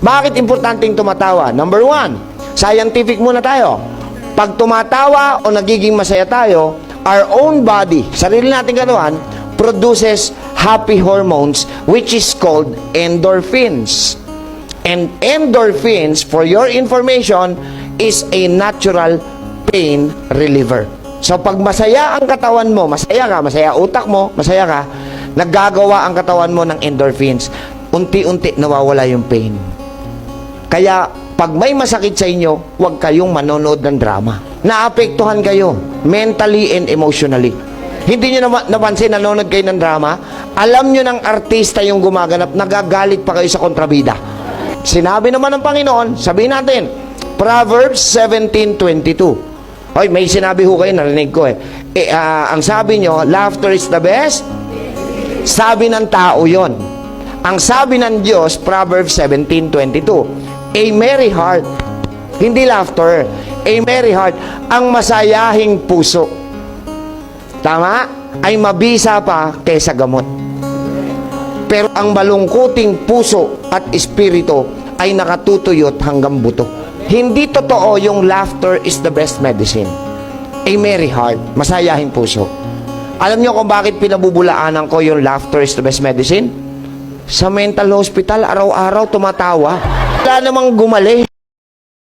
Bakit importanteng tumatawa? Number one, scientific muna tayo. Pag tumatawa o nagiging masaya tayo, our own body, sarili nating katawan, produces happy hormones which is called endorphins. And endorphins, for your information, is a natural pain reliever. So pag masaya ang katawan mo, masaya ka, masaya utak mo, masaya ka, naggagawa ang katawan mo ng endorphins. Unti-unti nawawala yung pain. Kaya pag may masakit sa inyo, huwag kayong manonood ng drama. Naapektuhan kayo mentally and emotionally. Hindi nyo napansin, nanonood kayo ng drama, alam nyo ng artista yung gumaganap, nagagalit pa kayo sa kontrabida. Sinabi naman ng Panginoon, sabihin natin, Proverbs 17:22. Hoy, may sinabi ho kayo, narinig ko ang sabi nyo, laughter is the best. Sabi ng tao yon. Ang sabi ng Diyos, Proverbs 17:22, a merry heart, hindi laughter, a merry heart, ang masayahing puso. Tama? Ay mabisa pa kaysa gamot. Pero ang malungkuting puso at espiritu ay nakatutuyot hanggang buto. Hindi totoo yung laughter is the best medicine. A merry heart, masayahing puso. Alam niyo kung bakit pinabubulaanan ko yung laughter is the best medicine? Sa mental hospital, araw-araw tumatawa. Wala namang gumaling.